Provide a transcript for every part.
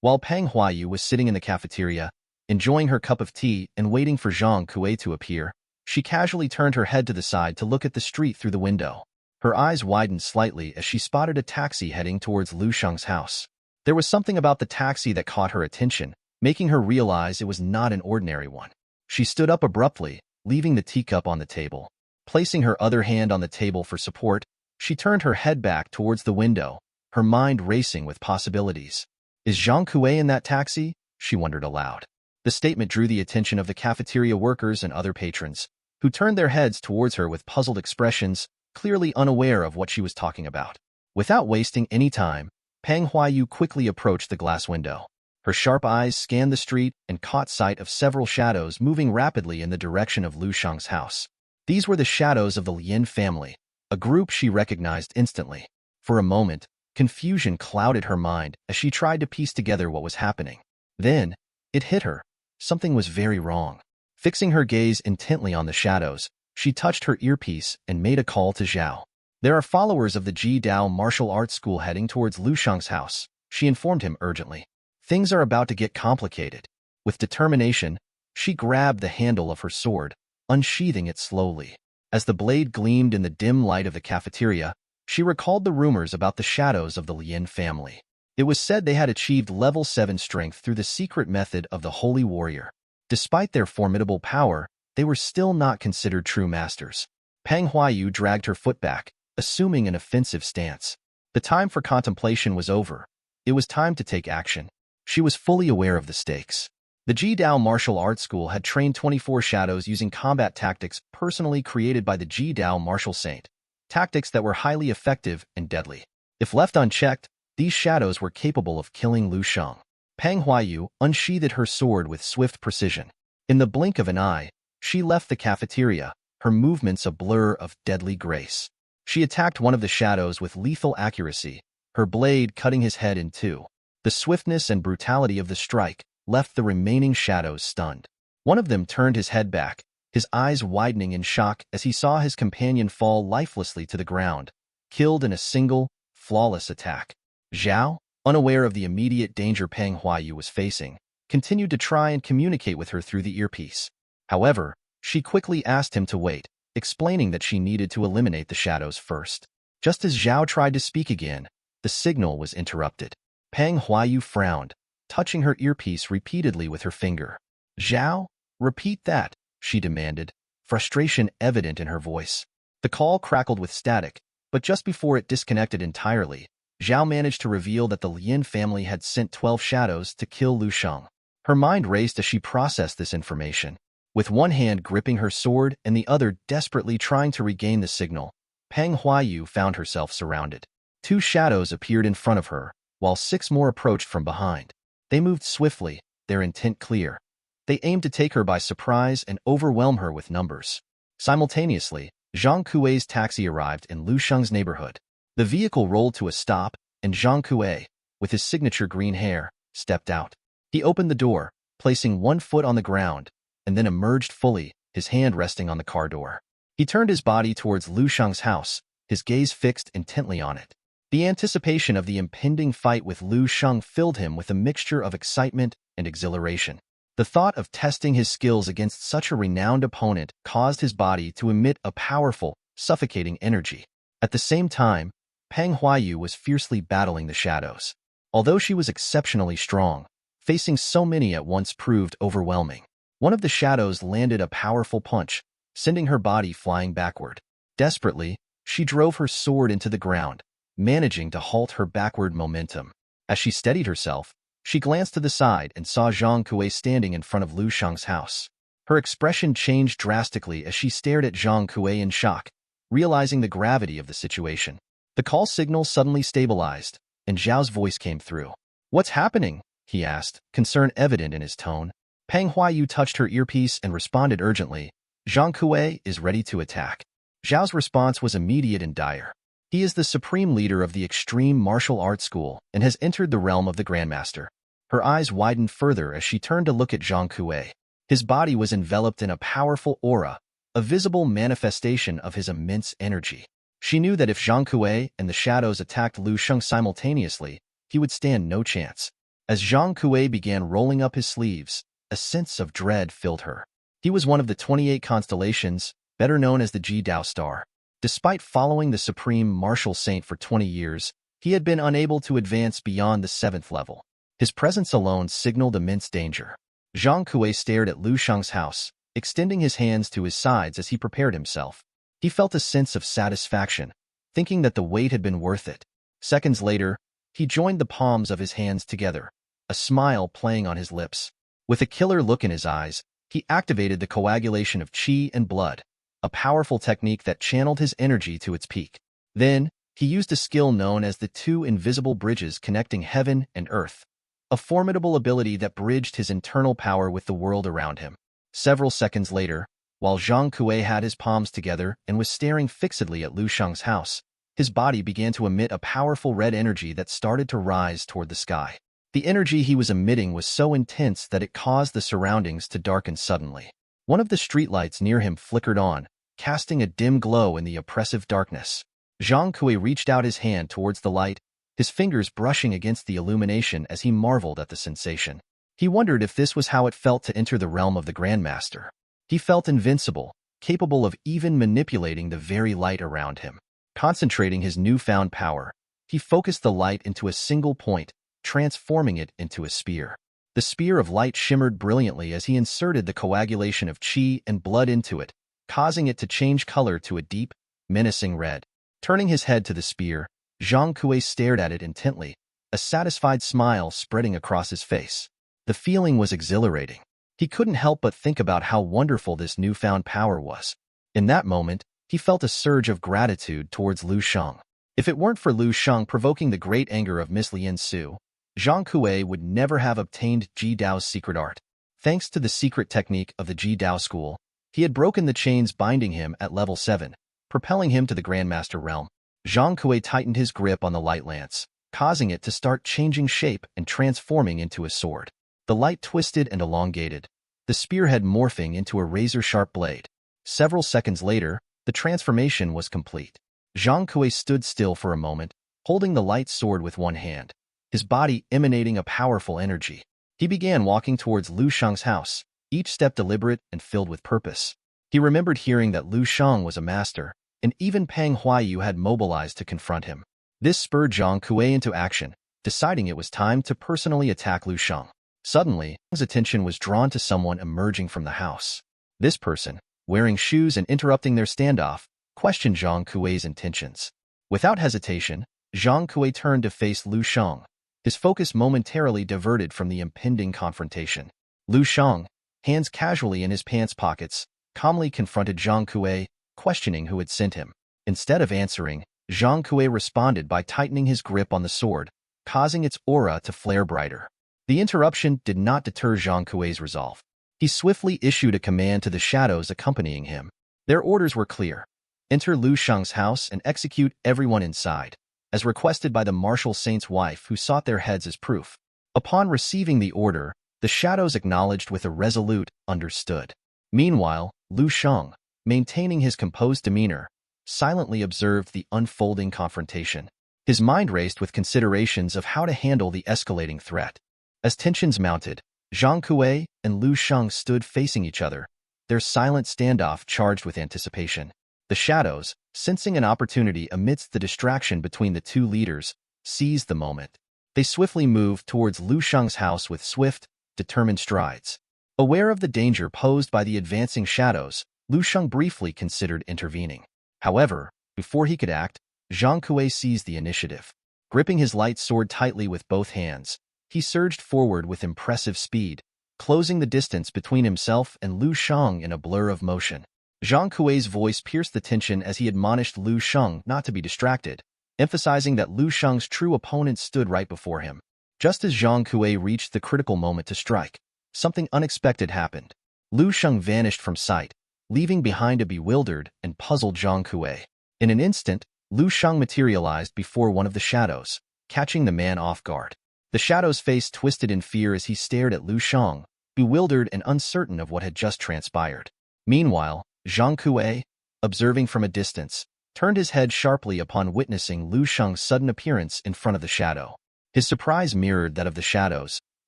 While Peng Huayu was sitting in the cafeteria, enjoying her cup of tea and waiting for Zhang Kuei to appear, she casually turned her head to the side to look at the street through the window. Her eyes widened slightly as she spotted a taxi heading towards Lu Sheng's house. There was something about the taxi that caught her attention, making her realize it was not an ordinary one. She stood up abruptly, leaving the teacup on the table. Placing her other hand on the table for support, she turned her head back towards the window, her mind racing with possibilities. Is Zhang Kuei in that taxi? She wondered aloud. The statement drew the attention of the cafeteria workers and other patrons, who turned their heads towards her with puzzled expressions, clearly unaware of what she was talking about. Without wasting any time, Peng Huayu quickly approached the glass window. Her sharp eyes scanned the street and caught sight of several shadows moving rapidly in the direction of Lu Sheng's house. These were the shadows of the Lin family, a group she recognized instantly. For a moment, confusion clouded her mind as she tried to piece together what was happening. Then, it hit her. Something was very wrong. Fixing her gaze intently on the shadows, she touched her earpiece and made a call to Zhao. There are followers of the Ji Dao martial arts school heading towards Lu Sheng's house, she informed him urgently. Things are about to get complicated. With determination, she grabbed the handle of her sword, unsheathing it slowly. As the blade gleamed in the dim light of the cafeteria, she recalled the rumors about the shadows of the Lin family. It was said they had achieved level 7 strength through the secret method of the Holy Warrior. Despite their formidable power, they were still not considered true masters. Peng Huayu dragged her foot back, assuming an offensive stance. The time for contemplation was over. It was time to take action. She was fully aware of the stakes. The Ji Dao martial arts school had trained 24 shadows using combat tactics personally created by the Ji Dao martial saint, tactics that were highly effective and deadly. If left unchecked, these shadows were capable of killing Lu Sheng. Peng Huayu unsheathed her sword with swift precision. In the blink of an eye, she left the cafeteria, her movements a blur of deadly grace. She attacked one of the shadows with lethal accuracy, her blade cutting his head in two. The swiftness and brutality of the strike left the remaining shadows stunned. One of them turned his head back, his eyes widening in shock as he saw his companion fall lifelessly to the ground, killed in a single, flawless attack. Zhao, unaware of the immediate danger Peng Huayu was facing, continued to try and communicate with her through the earpiece. However, she quickly asked him to wait, explaining that she needed to eliminate the shadows first. Just as Zhao tried to speak again, the signal was interrupted. Peng Huayu frowned, touching her earpiece repeatedly with her finger. Zhao, repeat that, she demanded, frustration evident in her voice. The call crackled with static, but just before it disconnected entirely, Zhao managed to reveal that the Lin family had sent 12 shadows to kill Lu Sheng. Her mind raced as she processed this information. With one hand gripping her sword and the other desperately trying to regain the signal, Peng Huayu found herself surrounded. 2 shadows appeared in front of her, while 6 more approached from behind. They moved swiftly, their intent clear. They aimed to take her by surprise and overwhelm her with numbers. Simultaneously, Zhang Kuei's taxi arrived in Lu Sheng's neighborhood. The vehicle rolled to a stop, and Zhang Kuei, with his signature green hair, stepped out. He opened the door, placing one foot on the ground, and then emerged fully, his hand resting on the car door. He turned his body towards Lu Sheng's house, his gaze fixed intently on it. The anticipation of the impending fight with Lu Sheng filled him with a mixture of excitement and exhilaration. The thought of testing his skills against such a renowned opponent caused his body to emit a powerful, suffocating energy. At the same time, Peng Huayu was fiercely battling the shadows. Although she was exceptionally strong, facing so many at once proved overwhelming. One of the shadows landed a powerful punch, sending her body flying backward. Desperately, she drove her sword into the ground, managing to halt her backward momentum. As she steadied herself, she glanced to the side and saw Zhang Kuei standing in front of Lu Sheng's house. Her expression changed drastically as she stared at Zhang Kuei in shock, realizing the gravity of the situation. The call signal suddenly stabilized, and Zhao's voice came through. "What's happening?" he asked, concern evident in his tone. Peng Huayu touched her earpiece and responded urgently, "Zhang Kuei is ready to attack." Zhao's response was immediate and dire. He is the supreme leader of the extreme martial arts school and has entered the realm of the Grandmaster. Her eyes widened further as she turned to look at Zhang Kuei. His body was enveloped in a powerful aura, a visible manifestation of his immense energy. She knew that if Zhang Kuei and the shadows attacked Lu Sheng simultaneously, he would stand no chance. As Zhang Kuei began rolling up his sleeves, a sense of dread filled her. He was one of the 28 constellations, better known as the Ji-Dao star. Despite following the supreme martial saint for 20 years, he had been unable to advance beyond the 7th level. His presence alone signaled immense danger. Zhang Kuei stared at Lu Shang's house, extending his hands to his sides as he prepared himself. He felt a sense of satisfaction, thinking that the wait had been worth it. Seconds later, he joined the palms of his hands together, a smile playing on his lips. With a killer look in his eyes, he activated the coagulation of qi and blood, a powerful technique that channeled his energy to its peak. Then, he used a skill known as the two invisible bridges connecting heaven and earth, a formidable ability that bridged his internal power with the world around him. Several seconds later, while Zhang Kuei had his palms together and was staring fixedly at Lu Shang's house, his body began to emit a powerful red energy that started to rise toward the sky. The energy he was emitting was so intense that it caused the surroundings to darken suddenly. One of the streetlights near him flickered on, casting a dim glow in the oppressive darkness. Zhang Kuei reached out his hand towards the light, his fingers brushing against the illumination as he marveled at the sensation. He wondered if this was how it felt to enter the realm of the Grandmaster. He felt invincible, capable of even manipulating the very light around him. Concentrating his newfound power, he focused the light into a single point, transforming it into a spear. The spear of light shimmered brilliantly as he inserted the coagulation of qi and blood into it, causing it to change color to a deep, menacing red. Turning his head to the spear, Zhang Kuei stared at it intently, a satisfied smile spreading across his face. The feeling was exhilarating. He couldn't help but think about how wonderful this newfound power was. In that moment, he felt a surge of gratitude towards Lu Shang. If it weren't for Lu Shang provoking the great anger of Miss Lien Su, Zhang Kuei would never have obtained Ji-Dao's secret art. Thanks to the secret technique of the Ji-Dao school, he had broken the chains binding him at level 7, propelling him to the Grandmaster realm. Zhang Kuei tightened his grip on the light lance, causing it to start changing shape and transforming into a sword. The light twisted and elongated, the spearhead morphing into a razor-sharp blade. Several seconds later, the transformation was complete. Zhang Kuei stood still for a moment, holding the light sword with one hand, his body emanating a powerful energy. He began walking towards Lu Shang's house, each step deliberate and filled with purpose. He remembered hearing that Lu Shang was a master, and even Pang Huayu had mobilized to confront him. This spurred Zhang Kuei into action, deciding it was time to personally attack Lu Shang. Suddenly, his attention was drawn to someone emerging from the house. This person, wearing shoes and interrupting their standoff, questioned Zhang Kuei's intentions. Without hesitation, Zhang Kuei turned to face Lu Shang, his focus momentarily diverted from the impending confrontation. Lu Shang, hands casually in his pants pockets, calmly confronted Zhang Kuei, questioning who had sent him. Instead of answering, Zhang Kuei responded by tightening his grip on the sword, causing its aura to flare brighter. The interruption did not deter Zhang Kuei's resolve. He swiftly issued a command to the shadows accompanying him. Their orders were clear. Enter Lu Shang's house and execute everyone inside, as requested by the martial saint's wife who sought their heads as proof. Upon receiving the order, the shadows acknowledged with a resolute, understood. Meanwhile, Lu Shang, maintaining his composed demeanor, silently observed the unfolding confrontation. His mind raced with considerations of how to handle the escalating threat. As tensions mounted, Zhang Kuei and Lu Shang stood facing each other, their silent standoff charged with anticipation. The shadows, sensing an opportunity amidst the distraction between the two leaders, seized the moment. They swiftly moved towards Lu Shang's house with swift, determined strides. Aware of the danger posed by the advancing shadows, Lu Shang briefly considered intervening. However, before he could act, Zhang Kuei seized the initiative. Gripping his light sword tightly with both hands, he surged forward with impressive speed, closing the distance between himself and Lu Shang in a blur of motion. Zhang Kuei's voice pierced the tension as he admonished Lu Shang not to be distracted, emphasizing that Lu Shang's true opponent stood right before him. Just as Zhang Kuei reached the critical moment to strike, something unexpected happened. Lu Shang vanished from sight, leaving behind a bewildered and puzzled Zhang Kuei. In an instant, Lu Shang materialized before one of the shadows, catching the man off guard. The shadow's face twisted in fear as he stared at Lu Shang, bewildered and uncertain of what had just transpired. Meanwhile, Zhang Kuei, observing from a distance, turned his head sharply upon witnessing Lu Shang's sudden appearance in front of the shadow. His surprise mirrored that of the shadows,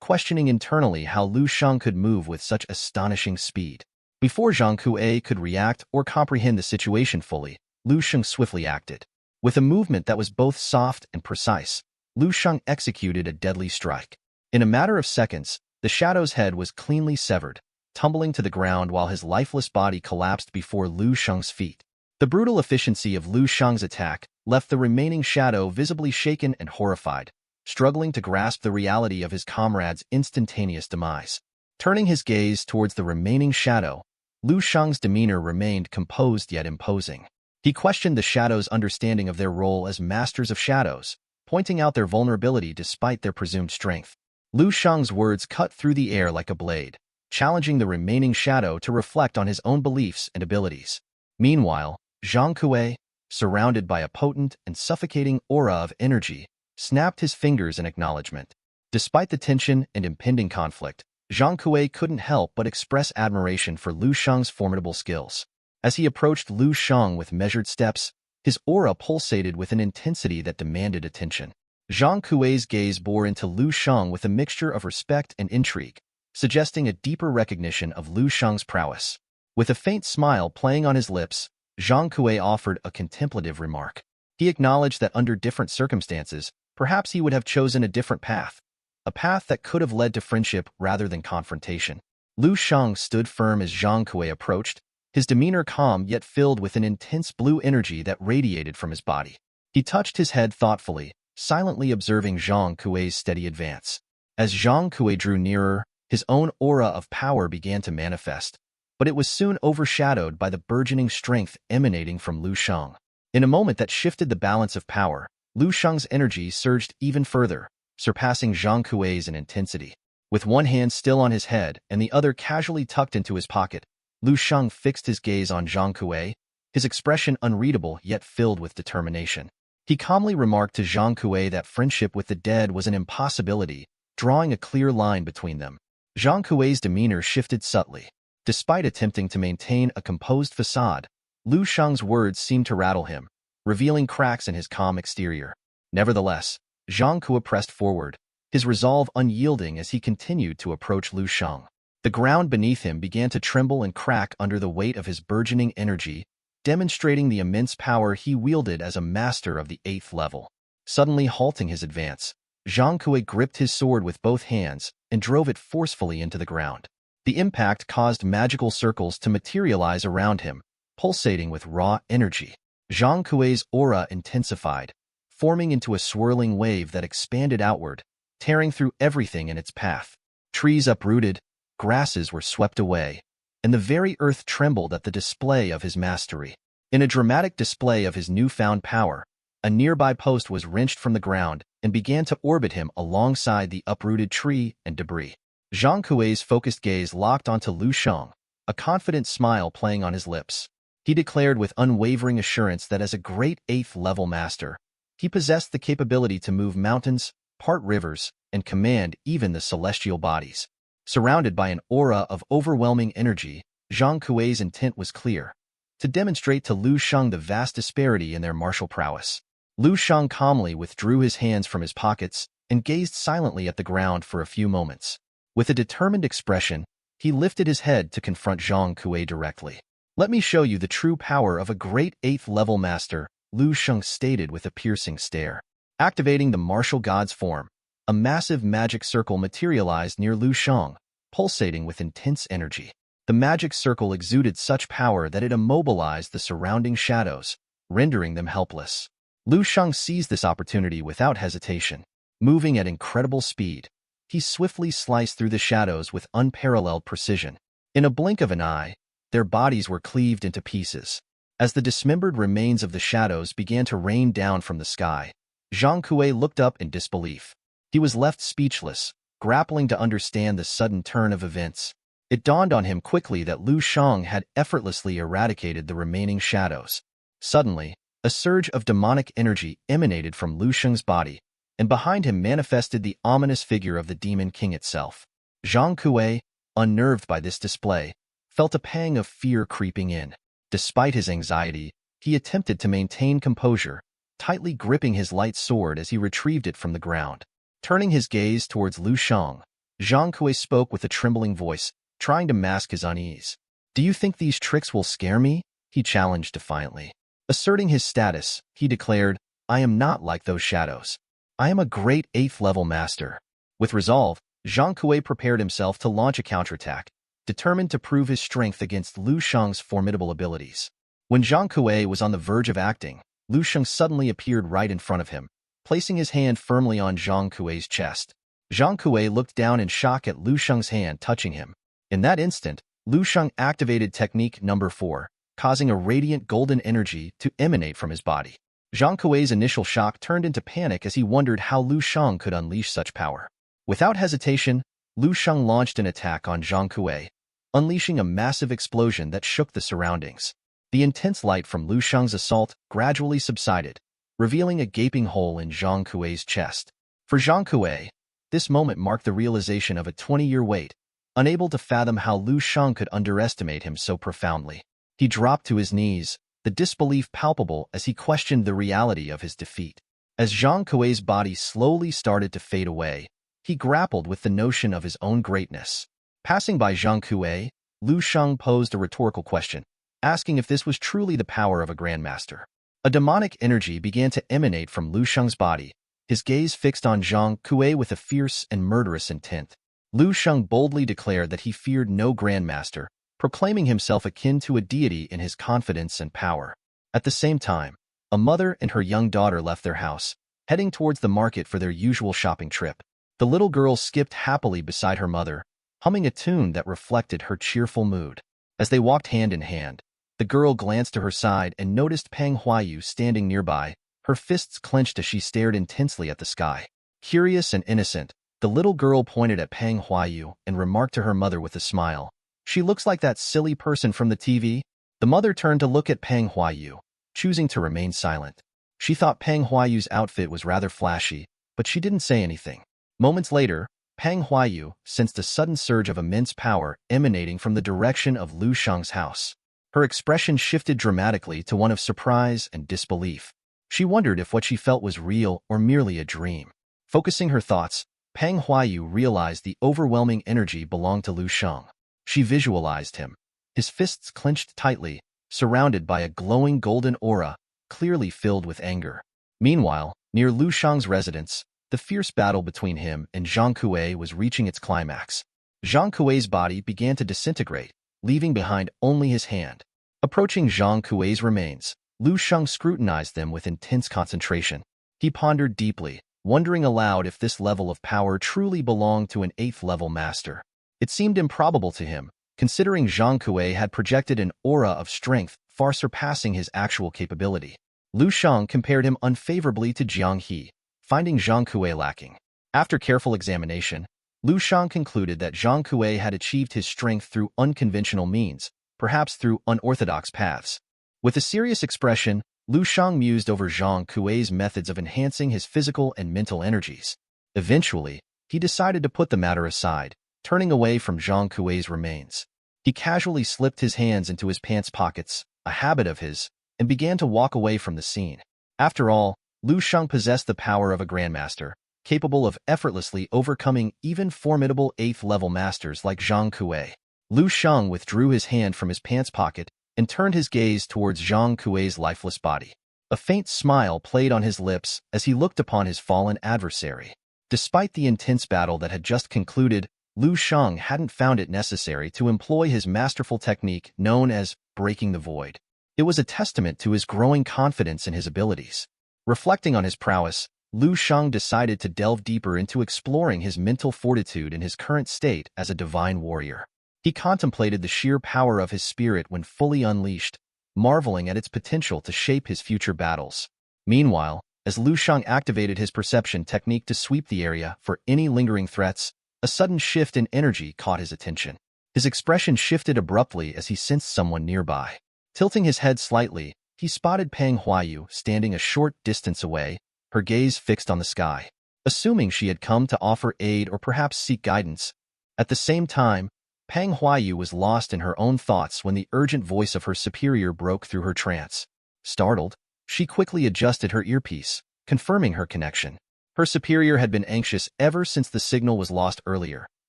questioning internally how Lu Sheng could move with such astonishing speed. Before Zhang Kuei could react or comprehend the situation fully, Lu Sheng swiftly acted. With a movement that was both soft and precise, Lu Sheng executed a deadly strike. In a matter of seconds, the shadow's head was cleanly severed, tumbling to the ground while his lifeless body collapsed before Lu Sheng's feet. The brutal efficiency of Lu Sheng's attack left the remaining shadow visibly shaken and horrified, struggling to grasp the reality of his comrade's instantaneous demise. Turning his gaze towards the remaining shadow, Lu Sheng's demeanor remained composed yet imposing. He questioned the shadow's understanding of their role as masters of shadows, pointing out their vulnerability despite their presumed strength. Lu Sheng's words cut through the air like a blade, challenging the remaining shadow to reflect on his own beliefs and abilities. Meanwhile, Zhang Kuei, surrounded by a potent and suffocating aura of energy, snapped his fingers in acknowledgement. Despite the tension and impending conflict, Zhang Kuei couldn't help but express admiration for Lu Sheng's formidable skills. As he approached Lu Sheng with measured steps, his aura pulsated with an intensity that demanded attention. Zhang Kuei's gaze bore into Lu Sheng with a mixture of respect and intrigue, suggesting a deeper recognition of Lu Sheng's prowess. With a faint smile playing on his lips, Zhang Kuei offered a contemplative remark. He acknowledged that under different circumstances, perhaps he would have chosen a different path, a path that could have led to friendship rather than confrontation. Lu Sheng stood firm as Zhang Kuei approached, his demeanor calm yet filled with an intense blue energy that radiated from his body. He touched his head thoughtfully, silently observing Zhang Kuei's steady advance. As Zhang Kuei drew nearer, his own aura of power began to manifest, but it was soon overshadowed by the burgeoning strength emanating from Lu Sheng. In a moment that shifted the balance of power, Lu Sheng's energy surged even further, surpassing Zhang Kuei's in intensity. With one hand still on his head and the other casually tucked into his pocket, Lu Sheng fixed his gaze on Zhang Kuei, his expression unreadable yet filled with determination. He calmly remarked to Zhang Kuei that friendship with the dead was an impossibility, drawing a clear line between them. Zhang Kuei's demeanor shifted subtly. Despite attempting to maintain a composed facade, Lu Sheng's words seemed to rattle him, revealing cracks in his calm exterior. Nevertheless, Zhang Kuei pressed forward, his resolve unyielding as he continued to approach Lu Sheng. The ground beneath him began to tremble and crack under the weight of his burgeoning energy, demonstrating the immense power he wielded as a master of the 8th level. Suddenly halting his advance, Zhang Kuei gripped his sword with both hands and drove it forcefully into the ground. The impact caused magical circles to materialize around him, pulsating with raw energy. Zhang Kuei's aura intensified, forming into a swirling wave that expanded outward, tearing through everything in its path. Trees uprooted, grasses were swept away, and the very earth trembled at the display of his mastery. In a dramatic display of his newfound power, a nearby post was wrenched from the ground and began to orbit him alongside the uprooted tree and debris. Zhang Kuei's focused gaze locked onto Lu Sheng, a confident smile playing on his lips. He declared with unwavering assurance that as a great 8th-level master, he possessed the capability to move mountains, part rivers, and command even the celestial bodies. Surrounded by an aura of overwhelming energy, Zhang Kuei's intent was clear: to demonstrate to Lu Sheng the vast disparity in their martial prowess. Lu Sheng calmly withdrew his hands from his pockets and gazed silently at the ground for a few moments. With a determined expression, he lifted his head to confront Zhang Kuei directly. "Let me show you the true power of a great 8th-level master," Lu Sheng stated with a piercing stare. Activating the martial god's form, a massive magic circle materialized near Lu Sheng, pulsating with intense energy. The magic circle exuded such power that it immobilized the surrounding shadows, rendering them helpless. Lu Sheng seized this opportunity without hesitation. Moving at incredible speed, he swiftly sliced through the shadows with unparalleled precision. In a blink of an eye, their bodies were cleaved into pieces. As the dismembered remains of the shadows began to rain down from the sky, Zhang Kuei looked up in disbelief. He was left speechless, grappling to understand the sudden turn of events. It dawned on him quickly that Lu Sheng had effortlessly eradicated the remaining shadows. Suddenly, a surge of demonic energy emanated from Lu Sheng's body, and behind him manifested the ominous figure of the Demon King itself. Zhang Kuei, unnerved by this display, felt a pang of fear creeping in. Despite his anxiety, he attempted to maintain composure, tightly gripping his light sword as he retrieved it from the ground. Turning his gaze towards Lu Shang, Zhang Kui spoke with a trembling voice, trying to mask his unease. "Do you think these tricks will scare me?" he challenged defiantly. Asserting his status, he declared, "I am not like those shadows. I am a great 8th-level master." With resolve, Zhang Kui prepared himself to launch a counterattack, determined to prove his strength against Lu Shang's formidable abilities. When Zhang Kui was on the verge of acting, Lu Shang suddenly appeared right in front of him, placing his hand firmly on Zhang Kui's chest. Zhang Kui looked down in shock at Lu Shang's hand touching him. In that instant, Lu Shang activated technique number 4, causing a radiant golden energy to emanate from his body. Zhang Kui's initial shock turned into panic as he wondered how Lu Shang could unleash such power. Without hesitation, Lu Shang launched an attack on Zhang Kui, unleashing a massive explosion that shook the surroundings. The intense light from Lu Shang's assault gradually subsided, revealing a gaping hole in Zhang Kui's chest. For Zhang Kui, this moment marked the realization of a 20-year wait, unable to fathom how Lu Shang could underestimate him so profoundly. He dropped to his knees, the disbelief palpable as he questioned the reality of his defeat. As Zhang Kui's body slowly started to fade away, he grappled with the notion of his own greatness. Passing by Zhang Kui, Lu Shang posed a rhetorical question, asking if this was truly the power of a grandmaster. A demonic energy began to emanate from Lu Shang's body, his gaze fixed on Zhang Kui with a fierce and murderous intent. Lu Shang boldly declared that he feared no grandmaster, proclaiming himself akin to a deity in his confidence and power. At the same time, a mother and her young daughter left their house, heading towards the market for their usual shopping trip. The little girl skipped happily beside her mother, humming a tune that reflected her cheerful mood. As they walked hand in hand, the girl glanced to her side and noticed Peng Huayu standing nearby, her fists clenched as she stared intensely at the sky. Curious and innocent, the little girl pointed at Peng Huayu and remarked to her mother with a smile, "She looks like that silly person from the TV." The mother turned to look at Peng Huayu, choosing to remain silent. She thought Peng Huayu's outfit was rather flashy, but she didn't say anything. Moments later, Peng Huayu sensed a sudden surge of immense power emanating from the direction of Lu Shang's house. Her expression shifted dramatically to one of surprise and disbelief. She wondered if what she felt was real or merely a dream. Focusing her thoughts, Peng Huayu realized the overwhelming energy belonged to Lu Shang. She visualized him, his fists clenched tightly, surrounded by a glowing golden aura, clearly filled with anger. Meanwhile, near Lu Shang's residence, the fierce battle between him and Zhang Kui was reaching its climax. Zhang Kui's body began to disintegrate, leaving behind only his hand. Approaching Zhang Kui's remains, Lu Shang scrutinized them with intense concentration. He pondered deeply, wondering aloud if this level of power truly belonged to an 8th-level master. It seemed improbable to him, considering Zhang Kui had projected an aura of strength far surpassing his actual capability. Lu Shang compared him unfavorably to Jiang He, finding Zhang Kui lacking. After careful examination, Lu Shang concluded that Zhang Kui had achieved his strength through unconventional means, perhaps through unorthodox paths. With a serious expression, Lu Shang mused over Zhang Kui's methods of enhancing his physical and mental energies. Eventually, he decided to put the matter aside, turning away from Zhang Kui's remains. He casually slipped his hands into his pants pockets, a habit of his, and began to walk away from the scene. After all, Lu Shang possessed the power of a grandmaster, capable of effortlessly overcoming even formidable 8th-level masters like Zhang Kui. Lu Shang withdrew his hand from his pants pocket and turned his gaze towards Zhang Kui's lifeless body. A faint smile played on his lips as he looked upon his fallen adversary. Despite the intense battle that had just concluded, Lu Shang hadn't found it necessary to employ his masterful technique known as breaking the void. It was a testament to his growing confidence in his abilities. Reflecting on his prowess, Lu Shang decided to delve deeper into exploring his mental fortitude in his current state as a divine warrior. He contemplated the sheer power of his spirit when fully unleashed, marveling at its potential to shape his future battles. Meanwhile, as Lu Shang activated his perception technique to sweep the area for any lingering threats, a sudden shift in energy caught his attention. His expression shifted abruptly as he sensed someone nearby. Tilting his head slightly, he spotted Peng Huayu standing a short distance away, her gaze fixed on the sky. Assuming she had come to offer aid or perhaps seek guidance. At the same time, Peng Huayu was lost in her own thoughts when the urgent voice of her superior broke through her trance. Startled, she quickly adjusted her earpiece, confirming her connection. Her superior had been anxious ever since the signal was lost earlier,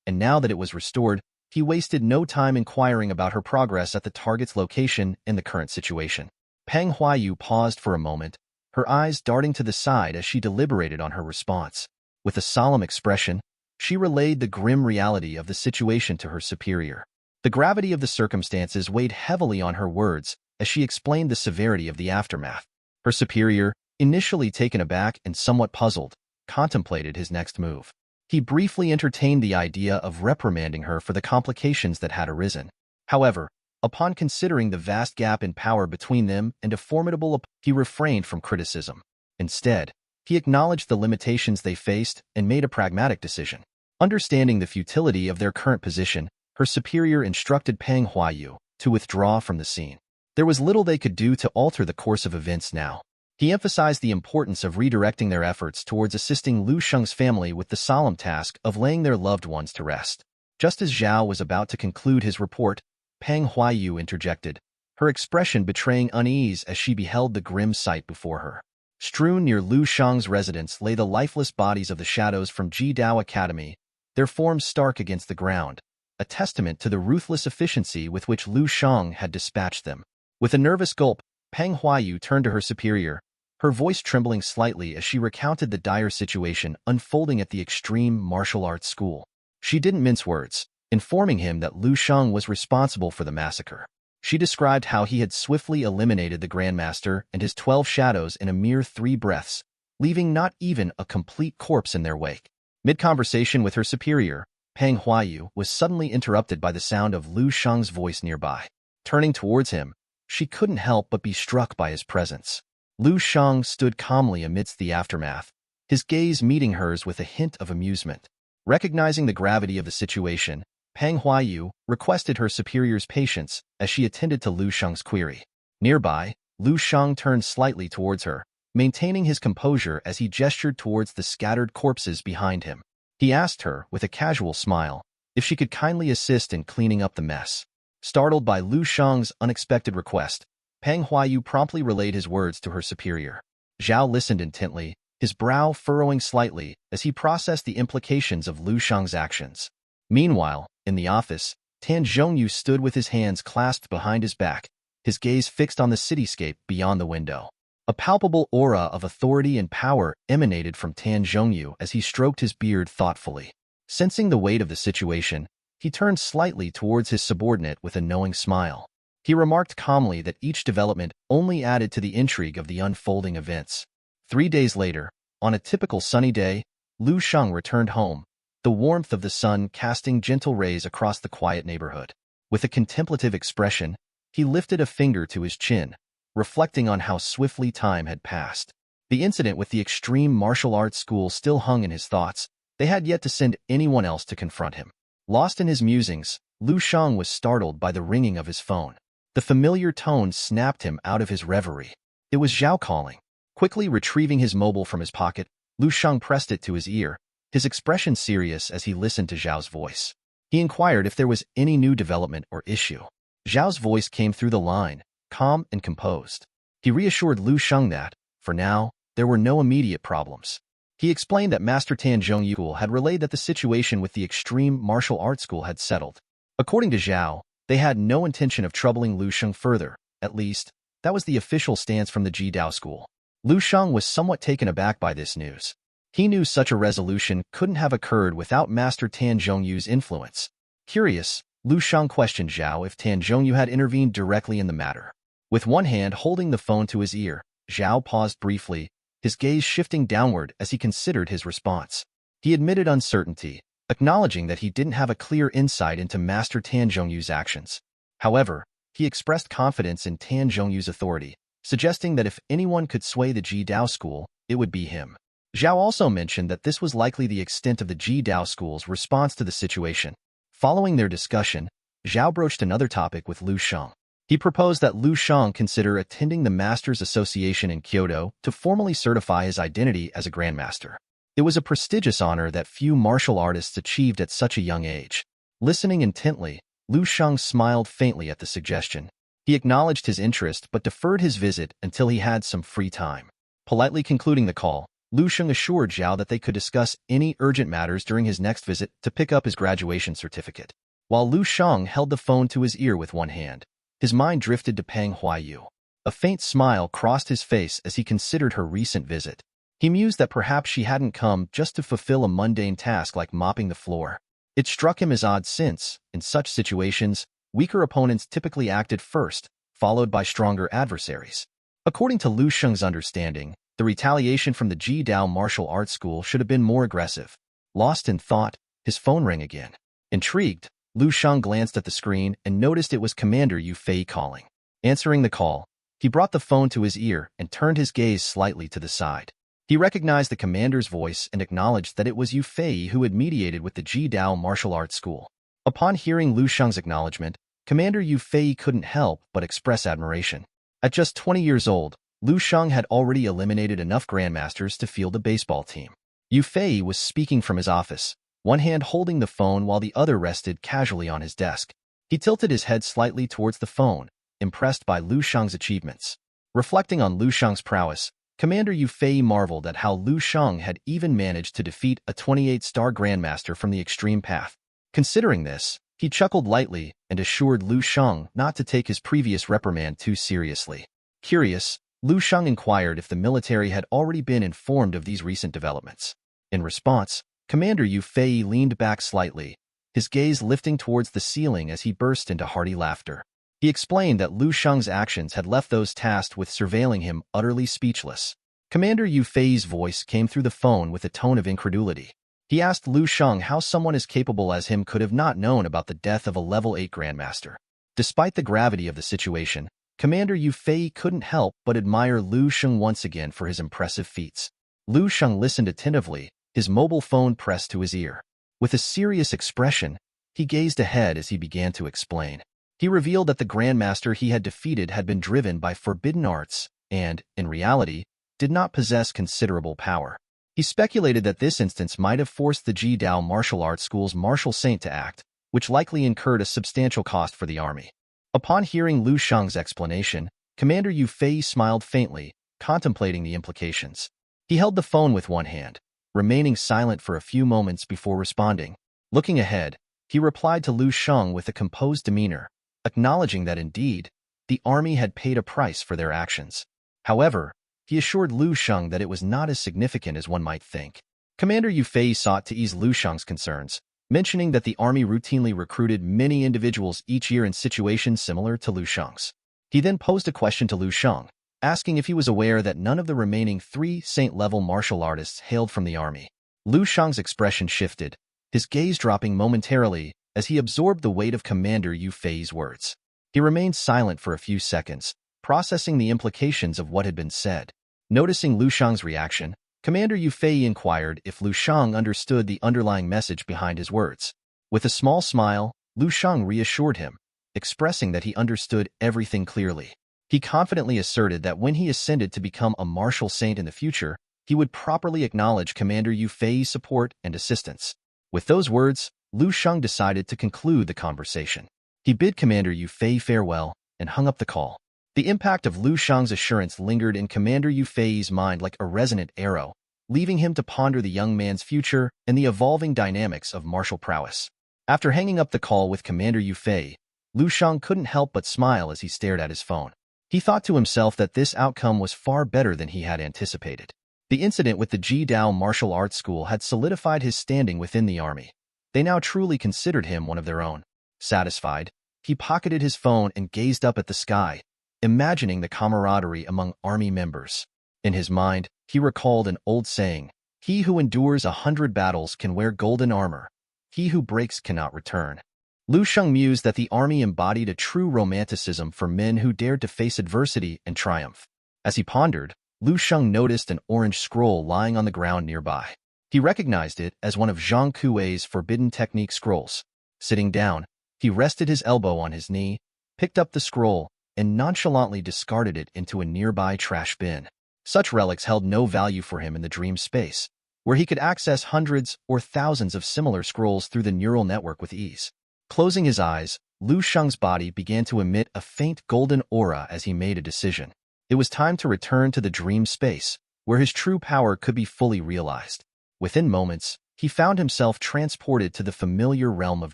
and now that it was restored, he wasted no time inquiring about her progress at the target's location and the current situation. Peng Huayu paused for a moment, her eyes darting to the side as she deliberated on her response. With a solemn expression, she relayed the grim reality of the situation to her superior. The gravity of the circumstances weighed heavily on her words as she explained the severity of the aftermath. Her superior, initially taken aback and somewhat puzzled, contemplated his next move. He briefly entertained the idea of reprimanding her for the complications that had arisen. However, upon considering the vast gap in power between them and a formidable opponent, he refrained from criticism. Instead, he acknowledged the limitations they faced and made a pragmatic decision. Understanding the futility of their current position, her superior instructed Peng Huayu to withdraw from the scene. There was little they could do to alter the course of events now. He emphasized the importance of redirecting their efforts towards assisting Lu Sheng's family with the solemn task of laying their loved ones to rest. Just as Zhao was about to conclude his report, Peng Huayu interjected, her expression betraying unease as she beheld the grim sight before her. Strewn near Lu Sheng's residence lay the lifeless bodies of the shadows from Jidao Academy, their forms stark against the ground, a testament to the ruthless efficiency with which Lu Sheng had dispatched them. With a nervous gulp, Peng Huayu turned to her superior, her voice trembling slightly as she recounted the dire situation unfolding at the extreme martial arts school. She didn't mince words, informing him that Lu Sheng was responsible for the massacre. She described how he had swiftly eliminated the Grandmaster and his 12 shadows in a mere 3 breaths, leaving not even a complete corpse in their wake. Mid-conversation with her superior, Peng Huayu was suddenly interrupted by the sound of Lu Sheng's voice nearby. Turning towards him, she couldn't help but be struck by his presence. Lu Sheng stood calmly amidst the aftermath, his gaze meeting hers with a hint of amusement. Recognizing the gravity of the situation, Peng Huayu requested her superior's patience as she attended to Lu Sheng's query. Nearby, Lu Sheng turned slightly towards her, maintaining his composure as he gestured towards the scattered corpses behind him. He asked her, with a casual smile, if she could kindly assist in cleaning up the mess. Startled by Lu Sheng's unexpected request, Peng Huayu promptly relayed his words to her superior. Zhao listened intently, his brow furrowing slightly as he processed the implications of Lu Sheng's actions. Meanwhile, in the office, Tan Zhongyu stood with his hands clasped behind his back, his gaze fixed on the cityscape beyond the window. A palpable aura of authority and power emanated from Tan Zhongyu as he stroked his beard thoughtfully. Sensing the weight of the situation, he turned slightly towards his subordinate with a knowing smile. He remarked calmly that each development only added to the intrigue of the unfolding events. 3 days later, on a typical sunny day, Lu Sheng returned home, the warmth of the sun casting gentle rays across the quiet neighborhood. With a contemplative expression, he lifted a finger to his chin, reflecting on how swiftly time had passed. The incident with the extreme martial arts school still hung in his thoughts. They had yet to send anyone else to confront him. Lost in his musings, Lu Sheng was startled by the ringing of his phone. The familiar tone snapped him out of his reverie. It was Zhao calling. Quickly retrieving his mobile from his pocket, Lu Sheng pressed it to his ear, his expression serious as he listened to Zhao's voice. He inquired if there was any new development or issue. Zhao's voice came through the line, calm and composed. He reassured Lu Sheng that, for now, there were no immediate problems. He explained that Master Tan Zhongyu had relayed that the situation with the extreme martial arts school had settled. According to Zhao, they had no intention of troubling Lu Sheng further. At least, that was the official stance from the Jidao school. Lu Sheng was somewhat taken aback by this news. He knew such a resolution couldn't have occurred without Master Tan Zhongyu's influence. Curious, Lu Sheng questioned Zhao if Tan Zhongyu had intervened directly in the matter. With one hand holding the phone to his ear, Zhao paused briefly, his gaze shifting downward as he considered his response. He admitted uncertainty, acknowledging that he didn't have a clear insight into Master Tan Zhongyu's actions. However, he expressed confidence in Tan Zhongyu's authority, suggesting that if anyone could sway the Jidao school, it would be him. Zhao also mentioned that this was likely the extent of the Jidao school's response to the situation. Following their discussion, Zhao broached another topic with Lu Sheng. He proposed that Lu Sheng consider attending the Masters Association in Kyoto to formally certify his identity as a Grandmaster. It was a prestigious honor that few martial artists achieved at such a young age. Listening intently, Lu Sheng smiled faintly at the suggestion. He acknowledged his interest but deferred his visit until he had some free time. Politely concluding the call, Lu Sheng assured Zhao that they could discuss any urgent matters during his next visit to pick up his graduation certificate. While Lu Sheng held the phone to his ear with one hand, his mind drifted to Peng Huaiyu. A faint smile crossed his face as he considered her recent visit. He mused that perhaps she hadn't come just to fulfill a mundane task like mopping the floor. It struck him as odd since, in such situations, weaker opponents typically acted first, followed by stronger adversaries. According to Lu Sheng's understanding, the retaliation from the Ji-Dao martial arts school should have been more aggressive. Lost in thought, his phone rang again. Intrigued, Lu Sheng glanced at the screen and noticed it was Commander Yu Fei calling. Answering the call, he brought the phone to his ear and turned his gaze slightly to the side. He recognized the commander's voice and acknowledged that it was Yu Fei who had mediated with the Ji-Dao martial arts school. Upon hearing Lu Sheng's acknowledgement, Commander Yu Fei couldn't help but express admiration. At just 20 years old, Lu Sheng had already eliminated enough grandmasters to field a baseball team. Yu Fei was speaking from his office, one hand holding the phone while the other rested casually on his desk. He tilted his head slightly towards the phone, impressed by Lu Sheng's achievements. Reflecting on Lu Sheng's prowess, Commander Yu Fei marveled at how Lu Sheng had even managed to defeat a 28-star grandmaster from the extreme path. Considering this, he chuckled lightly and assured Lu Sheng not to take his previous reprimand too seriously. Curious, Lu Sheng inquired if the military had already been informed of these recent developments. In response, Commander Yu Fei leaned back slightly, his gaze lifting towards the ceiling as he burst into hearty laughter. He explained that Lu Sheng's actions had left those tasked with surveilling him utterly speechless. Commander Yu Fei's voice came through the phone with a tone of incredulity. He asked Lu Sheng how someone as capable as him could have not known about the death of a level 8 grandmaster. Despite the gravity of the situation, Commander Yu Fei couldn't help but admire Lu Sheng once again for his impressive feats. Lu Sheng listened attentively, his mobile phone pressed to his ear. With a serious expression, he gazed ahead as he began to explain. He revealed that the grandmaster he had defeated had been driven by forbidden arts and, in reality, did not possess considerable power. He speculated that this instance might have forced the Ji-Dao martial arts school's martial saint to act, which likely incurred a substantial cost for the army. Upon hearing Lu Sheng's explanation, Commander Yu Fei smiled faintly, contemplating the implications. He held the phone with one hand, remaining silent for a few moments before responding. Looking ahead, he replied to Lu Sheng with a composed demeanor, acknowledging that indeed, the army had paid a price for their actions. However, he assured Lu Sheng that it was not as significant as one might think. Commander Yu Fei sought to ease Lu Sheng's concerns, mentioning that the army routinely recruited many individuals each year in situations similar to Lu Sheng's. He then posed a question to Lu Sheng, asking if he was aware that none of the remaining 3 saint-level martial artists hailed from the army. Lu Sheng's expression shifted, his gaze dropping momentarily as he absorbed the weight of Commander Yu Fei's words. He remained silent for a few seconds, processing the implications of what had been said. Noticing Lu Sheng's reaction, Commander Yu Fei inquired if Lu Sheng understood the underlying message behind his words. With a small smile, Lu Sheng reassured him, expressing that he understood everything clearly. He confidently asserted that when he ascended to become a martial saint in the future, he would properly acknowledge Commander Yu Fei's support and assistance. With those words, Lu Sheng decided to conclude the conversation. He bid Commander Yu Fei farewell and hung up the call. The impact of Lu Sheng's assurance lingered in Commander Yu Fei's mind like a resonant arrow, leaving him to ponder the young man's future and the evolving dynamics of martial prowess. After hanging up the call with Commander Yu Fei, Lu Sheng couldn't help but smile as he stared at his phone. He thought to himself that this outcome was far better than he had anticipated. The incident with the Ji-Dao martial arts school had solidified his standing within the army. They now truly considered him one of their own. Satisfied, he pocketed his phone and gazed up at the sky, imagining the camaraderie among army members. In his mind, he recalled an old saying, "He who endures 100 battles can wear golden armor. He who breaks cannot return." Lu Sheng mused that the army embodied a true romanticism for men who dared to face adversity and triumph. As he pondered, Lu Sheng noticed an orange scroll lying on the ground nearby. He recognized it as one of Zhang Kuei's forbidden technique scrolls. Sitting down, he rested his elbow on his knee, picked up the scroll, and nonchalantly discarded it into a nearby trash bin. Such relics held no value for him in the dream space, where he could access hundreds or thousands of similar scrolls through the neural network with ease. Closing his eyes, Lu Sheng's body began to emit a faint golden aura as he made a decision. It was time to return to the dream space, where his true power could be fully realized. Within moments, he found himself transported to the familiar realm of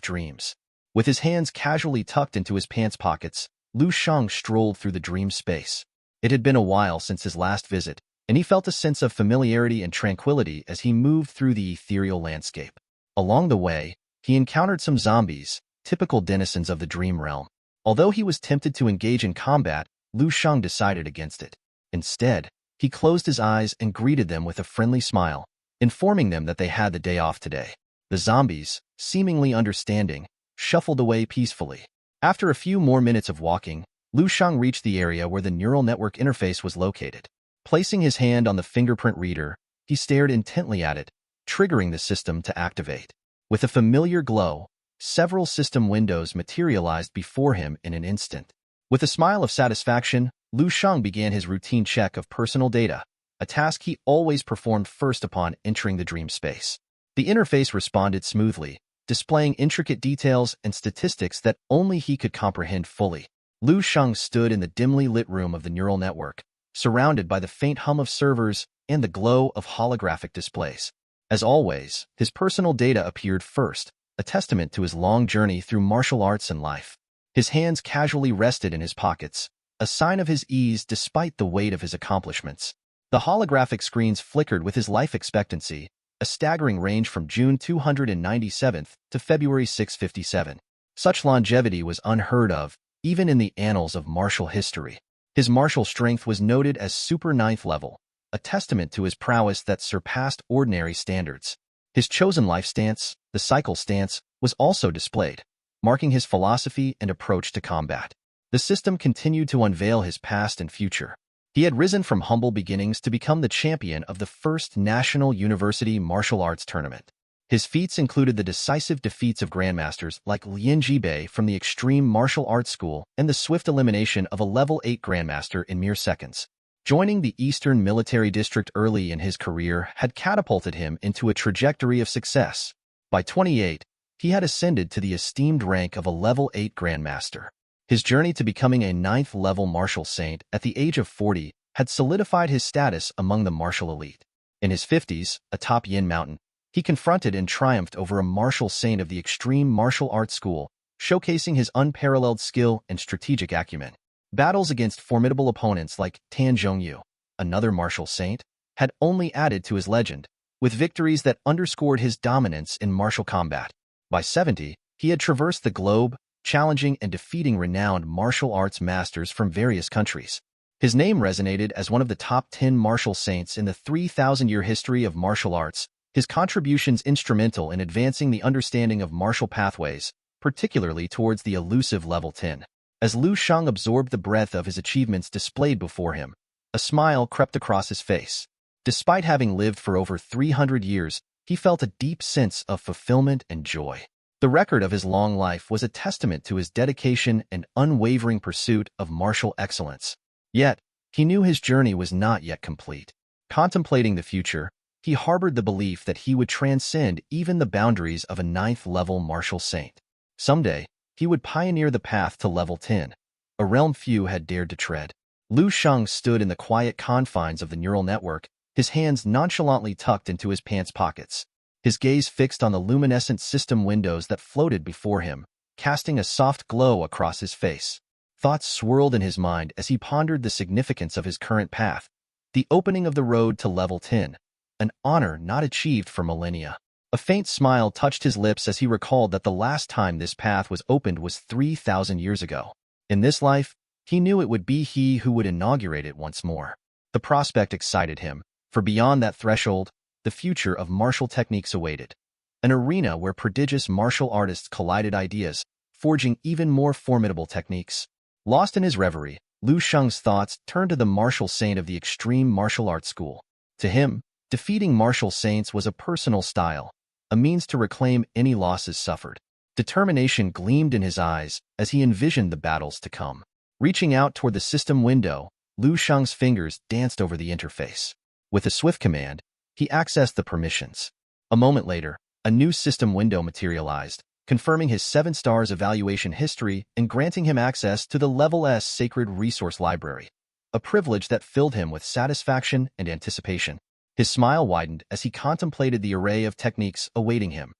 dreams. With his hands casually tucked into his pants pockets, Lu Shang strolled through the dream space. It had been a while since his last visit, and he felt a sense of familiarity and tranquility as he moved through the ethereal landscape. Along the way, he encountered some zombies, typical denizens of the dream realm. Although he was tempted to engage in combat, Lu Shang decided against it. Instead, he closed his eyes and greeted them with a friendly smile, informing them that they had the day off today. The zombies, seemingly understanding, shuffled away peacefully. After a few more minutes of walking, Lu Shang reached the area where the neural network interface was located. Placing his hand on the fingerprint reader, he stared intently at it, triggering the system to activate. With a familiar glow, several system windows materialized before him in an instant. With a smile of satisfaction, Lu Shang began his routine check of personal data, a task he always performed first upon entering the dream space. The interface responded smoothly, displaying intricate details and statistics that only he could comprehend fully. Lu Shang stood in the dimly lit room of the neural network, surrounded by the faint hum of servers and the glow of holographic displays. As always, his personal data appeared first, a testament to his long journey through martial arts and life. His hands casually rested in his pockets, a sign of his ease despite the weight of his accomplishments. The holographic screens flickered with his life expectancy, a staggering range from June 297th to February 657. Such longevity was unheard of, even in the annals of martial history. His martial strength was noted as Super 9th level, a testament to his prowess that surpassed ordinary standards. His chosen life stance, the cycle stance, was also displayed, marking his philosophy and approach to combat. The system continued to unveil his past and future. He had risen from humble beginnings to become the champion of the first National University Martial Arts Tournament. His feats included the decisive defeats of grandmasters like Lin Jibei from the Extreme Martial Arts School and the swift elimination of a level 8 grandmaster in mere seconds. Joining the Eastern Military District early in his career had catapulted him into a trajectory of success. By 28, he had ascended to the esteemed rank of a level 8 grandmaster. His journey to becoming a 9th-level martial saint at the age of 40 had solidified his status among the martial elite. In his 50s, atop Yin Mountain, he confronted and triumphed over a martial saint of the Extreme Martial Arts School, showcasing his unparalleled skill and strategic acumen. Battles against formidable opponents like Tan Zhongyu, another martial saint, had only added to his legend, with victories that underscored his dominance in martial combat. By 70, he had traversed the globe, challenging and defeating renowned martial arts masters from various countries. His name resonated as one of the top 10 martial saints in the 3,000-year history of martial arts, his contributions instrumental in advancing the understanding of martial pathways, particularly towards the elusive level 10. As Lu Shang absorbed the breadth of his achievements displayed before him, a smile crept across his face. Despite having lived for over 300 years, he felt a deep sense of fulfillment and joy. The record of his long life was a testament to his dedication and unwavering pursuit of martial excellence. Yet, he knew his journey was not yet complete. Contemplating the future, he harbored the belief that he would transcend even the boundaries of a 9th-level martial saint. Someday, he would pioneer the path to level 10, a realm few had dared to tread. Lu Shang stood in the quiet confines of the neural network, his hands nonchalantly tucked into his pants pockets. His gaze fixed on the luminescent system windows that floated before him, casting a soft glow across his face. Thoughts swirled in his mind as he pondered the significance of his current path, the opening of the road to level 10, an honor not achieved for millennia. A faint smile touched his lips as he recalled that the last time this path was opened was 3,000 years ago. In this life, he knew it would be he who would inaugurate it once more. The prospect excited him, for beyond that threshold, the future of martial techniques awaited. An arena where prodigious martial artists collided ideas, forging even more formidable techniques. Lost in his reverie, Lu Shang's thoughts turned to the martial saint of the Extreme Martial Arts School. To him, defeating martial saints was a personal style, a means to reclaim any losses suffered. Determination gleamed in his eyes as he envisioned the battles to come. Reaching out toward the system window, Lu Shang's fingers danced over the interface. With a swift command, he accessed the permissions. A moment later, a new system window materialized, confirming his 7 stars evaluation history and granting him access to the Level S Sacred Resource Library. a privilege that filled him with satisfaction and anticipation. His smile widened as he contemplated the array of techniques awaiting him.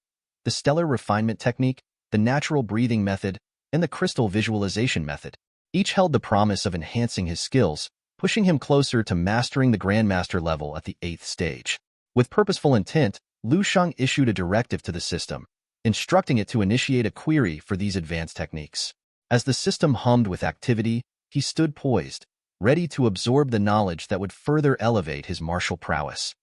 The stellar refinement technique, the natural breathing method, and the crystal visualization method. Each held the promise of enhancing his skills, pushing him closer to mastering the Grandmaster level at the 8th stage. With purposeful intent, Lu Sheng issued a directive to the system, instructing it to initiate a query for these advanced techniques. As the system hummed with activity, he stood poised, ready to absorb the knowledge that would further elevate his martial prowess.